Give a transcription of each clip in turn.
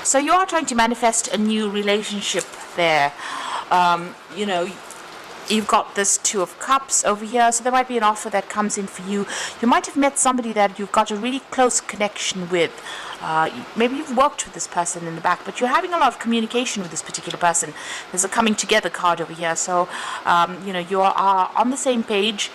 So you are trying to manifest a new relationship there. You know, you've got this Two of Cups over here, so there might be an offer that comes in for you. You might have met somebody that you've got a really close connection with. Maybe you've worked with this person in the back, but you're having a lot of communication with this particular person. There's a coming together card over here, so you know, you are on the same page.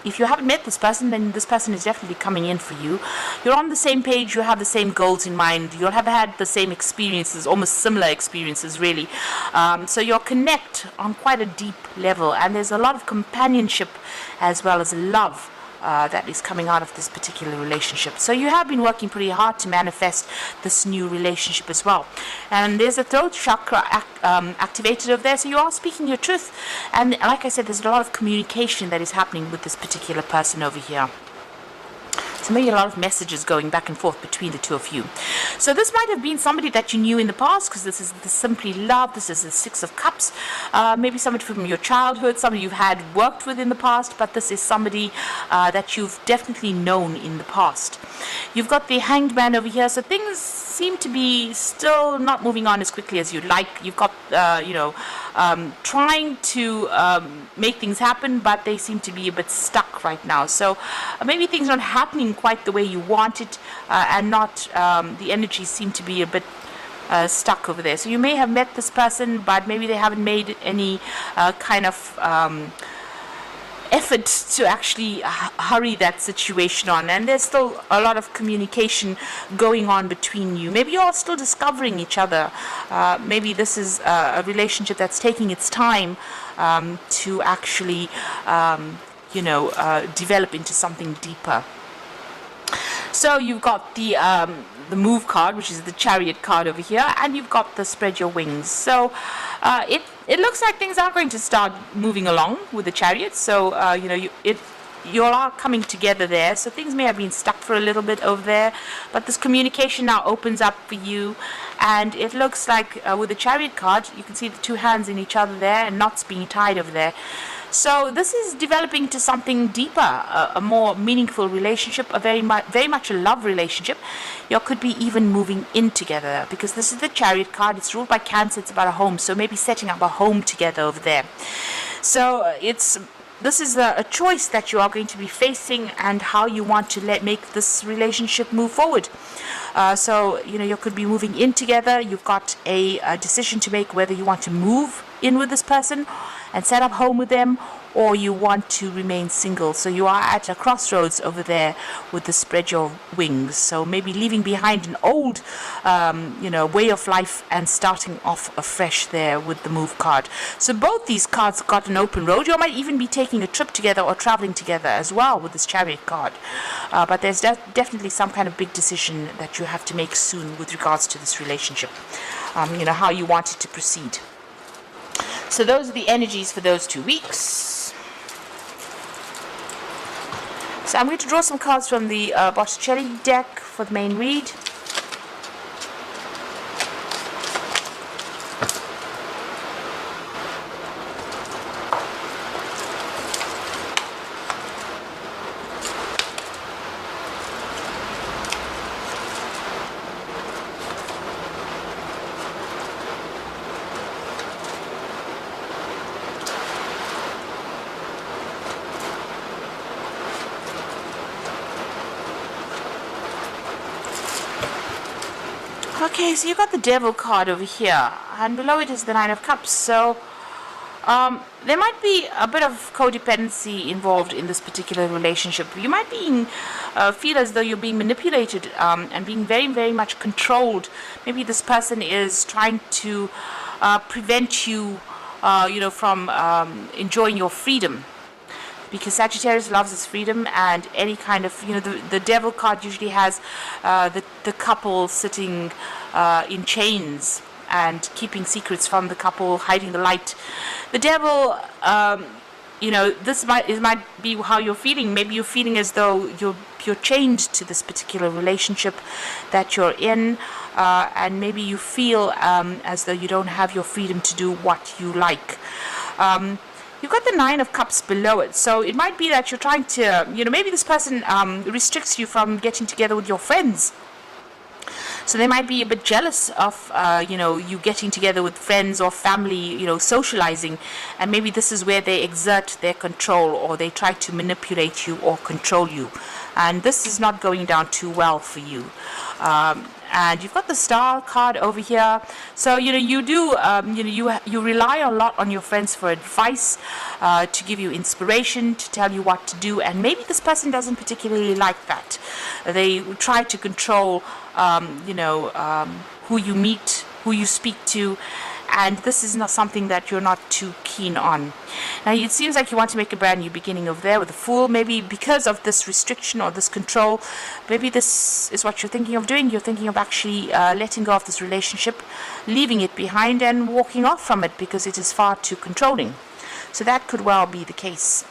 If you haven't met this person, then this person is definitely coming in for you. You're on the same page, you have the same goals in mind, you'll have had the same experiences, almost similar experiences really. So you'll connect on quite a deep level, and there's a lot of companionship as well as love that is coming out of this particular relationship. So you have been working pretty hard to manifest this new relationship as well. And there's a throat chakra activated over there, so you are speaking your truth. And like I said, there's a lot of communication that is happening with this particular person over here. So maybe a lot of messages going back and forth between the two of you. So this might have been somebody that you knew in the past, because this is the Simply Love. This is the Six of Cups. Maybe somebody from your childhood, somebody you've had worked with in the past, but this is somebody that you've definitely known in the past. You've got the Hanged Man over here, so things seem to be still not moving on as quickly as you'd like. You've got, you know, trying to make things happen, but they seem to be a bit stuck right now. So maybe things aren't happening quite the way you want it, and not the energies seem to be a bit stuck over there. So you may have met this person, but maybe they haven't made any kind of effort to actually hurry that situation on, and there's still a lot of communication going on between you. Maybe you're still discovering each other. Maybe this is a relationship that's taking its time to actually you know, develop into something deeper. So you've got the Move card, which is the Chariot card over here, and you've got the Spread Your Wings. So it looks like things are going to start moving along with the Chariot. So you know, you all are coming together there. So things may have been stuck for a little bit over there, but this communication now opens up for you, and it looks like with the Chariot card, you can see the two hands in each other there and knots being tied over there. So this is developing to something deeper, a more meaningful relationship, a very much a love relationship. You could be even moving in together, because this is the Chariot card. It's ruled by Cancer. It's about a home, so maybe setting up a home together over there. So this is a choice that you are going to be facing, and how you want to make this relationship move forward. So you know, you could be moving in together. You've got a decision to make whether you want to move in with this person and set up home with them, or you want to remain single. So you are at a crossroads over there with the Spread Your Wings. So maybe leaving behind an old you know, way of life and starting off afresh there with the Move card. So both these cards got an open road. You might even be taking a trip together or traveling together as well with this Chariot card. But there's definitely some kind of big decision that you have to make soon with regards to this relationship. You know, how you want it to proceed. So those are the energies for those 2 weeks. So I'm going to draw some cards from the Botticelli deck for the main read. Okay, so you got the Devil card over here, and below it is the Nine of Cups. So there might be a bit of codependency involved in this particular relationship. You might feel as though you're being manipulated and being very much controlled. Maybe this person is trying to prevent you, you know, from enjoying your freedom. Because Sagittarius loves his freedom, and any kind of, you know, the Devil card usually has the couple sitting in chains and keeping secrets from the couple, hiding the light. The Devil, you know, this might be how you're feeling. Maybe you're feeling as though you're chained to this particular relationship that you're in, and maybe you feel as though you don't have your freedom to do what you like. You've got the Nine of Cups below it, so it might be that you're trying to, you know, maybe this person restricts you from getting together with your friends. So they might be a bit jealous of, you getting together with friends or family, socializing. And maybe this is where they exert their control, or they try to manipulate you or control you. And this is not going down too well for you. And you've got the star card over here. So you do you rely a lot on your friends for advice, to give you inspiration, to tell you what to do. And maybe this person doesn't particularly like that. They try to control who you meet, who you speak to, and this is not something that you're not too keen on. Now it seems like you want to make a brand new beginning over there with the Fool. Maybe because of this restriction or this control, maybe this is what you're thinking of doing. You're thinking of actually letting go of this relationship, leaving it behind and walking off from it because it is far too controlling. So that could well be the case.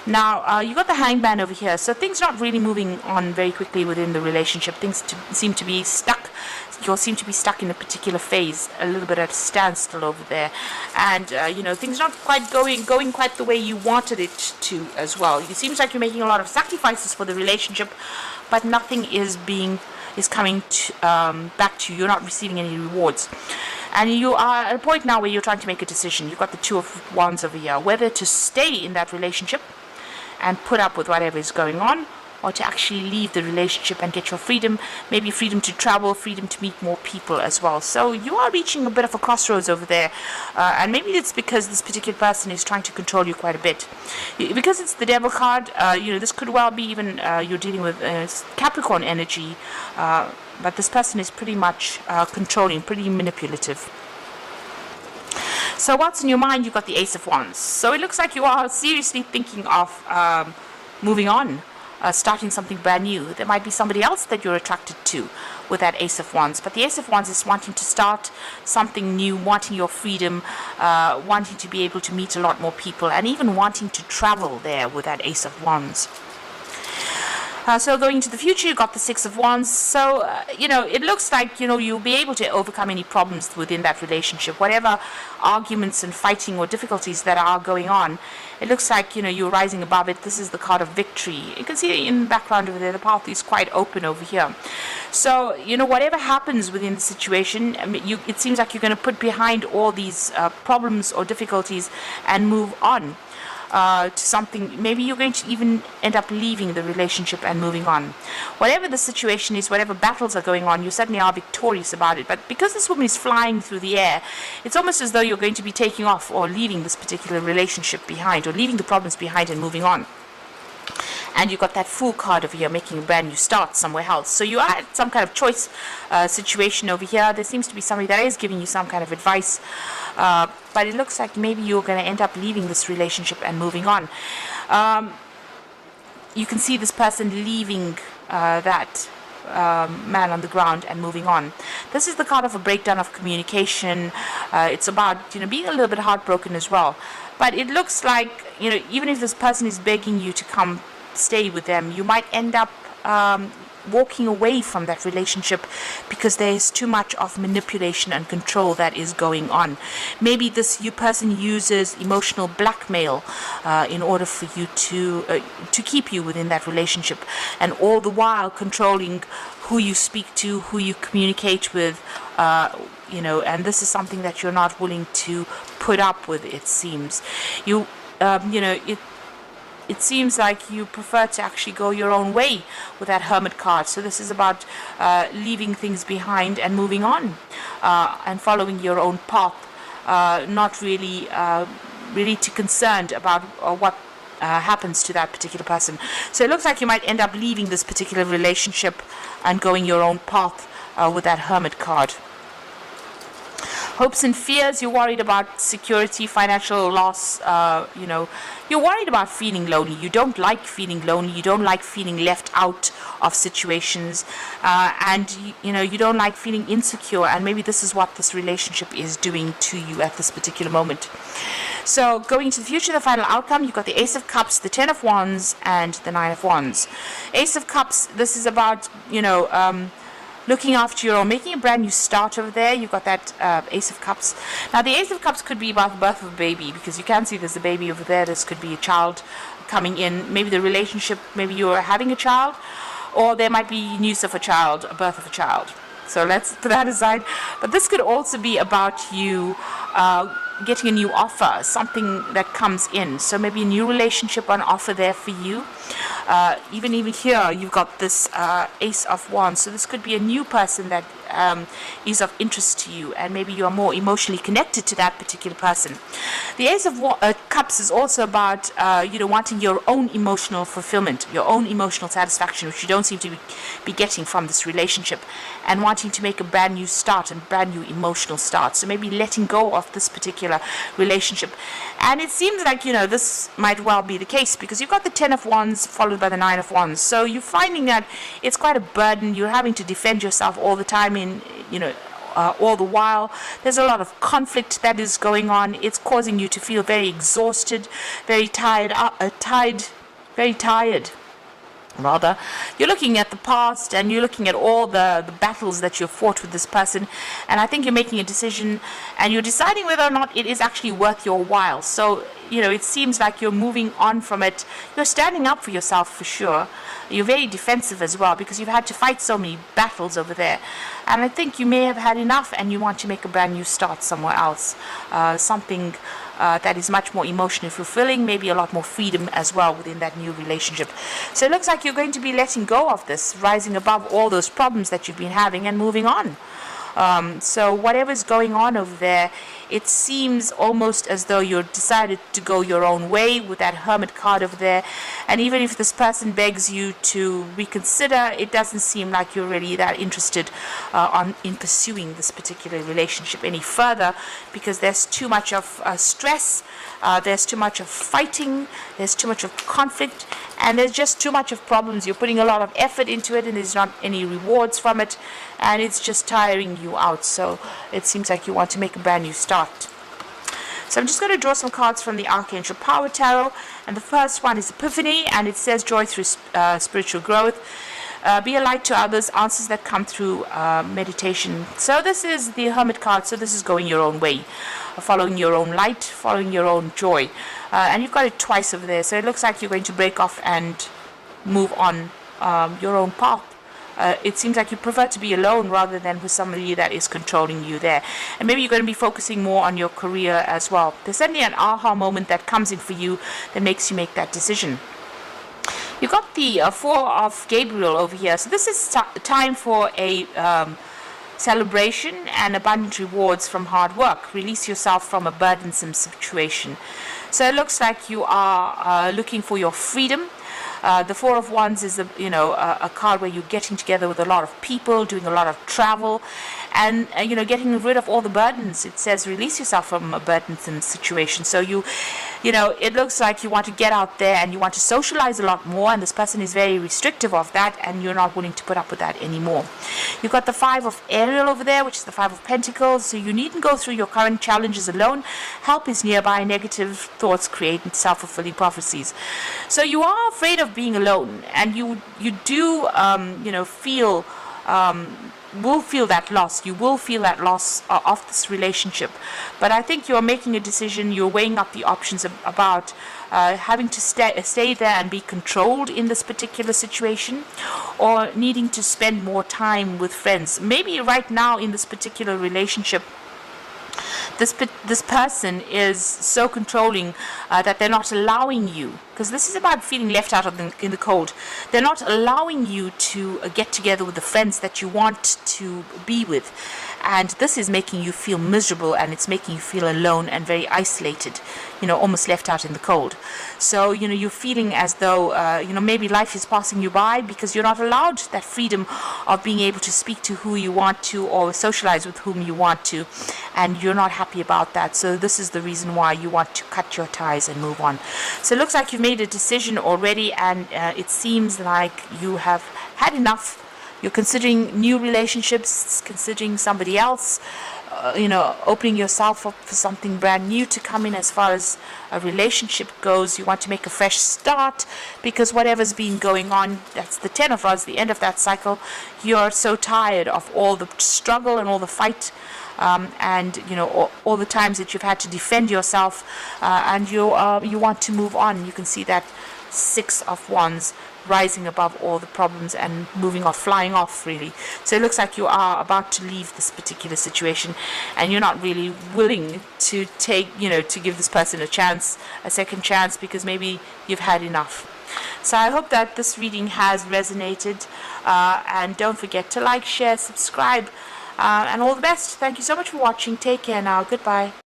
Now, you got the Hangman over here, so things not really moving on very quickly within the relationship. Things seem to be stuck. You'll seem to be stuck in a particular phase, a little bit at a standstill over there. And, things not quite going quite the way you wanted it to as well. It seems like you're making a lot of sacrifices for the relationship, but nothing is coming back to you. You're not receiving any rewards. And you are at a point now where you're trying to make a decision. You've got the Two of Wands over here, whether to stay in that relationship and put up with whatever is going on, or to actually leave the relationship and get your freedom, maybe freedom to travel, freedom to meet more people as well. So you are reaching a bit of a crossroads over there, and maybe it's because this particular person is trying to control you quite a bit. Because it's the Devil card, this could well be even you're dealing with Capricorn energy, but this person is pretty much controlling, pretty manipulative. So what's in your mind? You've got the Ace of Wands. So it looks like you are seriously thinking of moving on, starting something brand new. There might be somebody else that you're attracted to with that Ace of Wands. But the Ace of Wands is wanting to start something new, wanting your freedom, wanting to be able to meet a lot more people, and even wanting to travel there with that Ace of Wands. So going into the future, you've got the Six of Wands. So, it looks like, you'll be able to overcome any problems within that relationship. Whatever arguments and fighting or difficulties that are going on, it looks like, you're rising above it. This is the card of victory. You can see in the background over there, the path is quite open over here. So, whatever happens within the situation, it seems like you're going to put behind all these problems or difficulties and move on. To something, maybe you're going to even end up leaving the relationship and moving on. Whatever the situation is, whatever battles are going on, you certainly are victorious about it. But because this woman is flying through the air, it's almost as though you're going to be taking off or leaving this particular relationship behind, or leaving the problems behind and moving on. And you've got that Fool card over here, making a brand new start somewhere else. So you are at some kind of choice situation over here. There seems to be somebody that is giving you some kind of advice. But it looks like maybe you're going to end up leaving this relationship and moving on. You can see this person leaving that man on the ground and moving on. This is the card of a breakdown of communication. It's about being a little bit heartbroken as well. But it looks like even if this person is begging you to come stay with them, you might end up walking away from that relationship because there is too much of manipulation and control that is going on. Maybe this person uses emotional blackmail in order for you to keep you within that relationship, and all the while controlling who you speak to, who you communicate with, and this is something that you're not willing to put up with. It seems it seems like you prefer to actually go your own way with that Hermit card. So this is about leaving things behind and moving on, and following your own path, not really too concerned about what happens to that particular person. So it looks like you might end up leaving this particular relationship and going your own path with that Hermit card. Hopes and fears, you're worried about security, financial loss, you're worried about feeling lonely. You don't like feeling lonely. You don't like feeling left out of situations, and you don't like feeling insecure, and maybe this is what this relationship is doing to you at this particular moment. So going to the future, the final outcome, you've got the Ace of Cups, the Ten of Wands, and the Nine of Wands. Ace of Cups, this is about, looking after your own, making a brand new start over there. You've got that Ace of Cups. Now, the Ace of Cups could be about the birth of a baby, because you can see there's a baby over there. This could be a child coming in. Maybe the relationship, maybe you're having a child, or there might be news of a child, a birth of a child. So let's put that aside. But this could also be about you getting a new offer, something that comes in. So maybe a new relationship on offer there for you. Even here, you've got this Ace of Wands. So this could be a new person that is of interest to you, and maybe you are more emotionally connected to that particular person. The Ace of Cups is also about wanting your own emotional fulfillment, your own emotional satisfaction, which you don't seem to be getting from this relationship, and wanting to make a brand new start and brand new emotional start. So maybe letting go of this particular relationship. And it seems like this might well be the case, because you've got the 10 of Wands followed by the 9 of Wands. So you're finding that it's quite a burden. You're having to defend yourself all the time all the while. There's a lot of conflict that is going on. It's causing you to feel very exhausted, very tired, very tired. Rather, you're looking at the past and you're looking at all the battles that you've fought with this person, and I think you're making a decision and you're deciding whether or not it is actually worth your while. So it seems like you're moving on from it. You're standing up for yourself for sure. You're very defensive as well, because you've had to fight so many battles over there, and I think you may have had enough and you want to make a brand new start somewhere else, something that is much more emotionally fulfilling, maybe a lot more freedom as well within that new relationship. So it looks like you're going to be letting go of this, rising above all those problems that you've been having and moving on. So whatever's going on over there, it seems almost as though you're decided to go your own way with that Hermit card over there. And even if this person begs you to reconsider, it doesn't seem like you're really that interested in pursuing this particular relationship any further, because there's too much of stress, there's too much of fighting, there's too much of conflict, and there's just too much of problems. You're putting a lot of effort into it and there's not any rewards from it, and it's just tiring you out. So it seems like you want to make a brand new start. So I'm just going to draw some cards from the Archangel Power Tarot, and the first one is Epiphany, and it says joy through spiritual growth. Be a light to others, answers that come through meditation. So this is the Hermit card, so this is going your own way, following your own light, following your own joy. And you've got it twice over there, so it looks like you're going to break off and move on your own path. It seems like you prefer to be alone rather than with somebody that is controlling you there. And maybe you're going to be focusing more on your career as well. There's certainly an aha moment that comes in for you that makes you make that decision. You've got the Four of Gabriel over here. So this is time for a celebration and abundant rewards from hard work. Release yourself from a burdensome situation. So it looks like you are looking for your freedom. The Four of Wands is a card where you're getting together with a lot of people, doing a lot of travel, and getting rid of all the burdens. It says release yourself from a burdensome situation. So it looks like you want to get out there and you want to socialize a lot more, and this person is very restrictive of that, and you're not willing to put up with that anymore. You've got the Five of Ariel over there, which is the Five of Pentacles. So you needn't go through your current challenges alone. Help is nearby. Negative thoughts create self-fulfilling prophecies. So you are afraid of being alone, and you do will feel that loss. You will feel that loss of this relationship, but I think you're making a decision. You're weighing up the options about having to stay there and be controlled in this particular situation, or needing to spend more time with friends. Maybe right now in this particular relationship, this person is so controlling that they're not allowing you, because this is about feeling left out in the cold. They're not allowing you to get together with the friends that you want to be with, and this is making you feel miserable, and it's making you feel alone and very isolated, almost left out in the cold. So you're feeling as though maybe life is passing you by, because you're not allowed that freedom of being able to speak to who you want to or socialize with whom you want to, and you're not happy about that. So this is the reason why you want to cut your ties and move on. So it looks like you've made a decision already, and it seems like you have had enough. You're considering new relationships, considering somebody else, opening yourself up for something brand new to come in as far as a relationship goes. You want to make a fresh start, because whatever's been going on, that's the 10 of Rods, the end of that cycle. You're so tired of all the struggle and all the fight, and all the times that you've had to defend yourself, and you want to move on. You can see that Six of Wands rising above all the problems and moving off, flying off, really. So it looks like you are about to leave this particular situation, and you're not really willing to take, to give this person a second chance, because maybe you've had enough. So I hope that this reading has resonated, and don't forget to like, share, subscribe, and all the best. Thank you so much for watching. Take care now. Goodbye.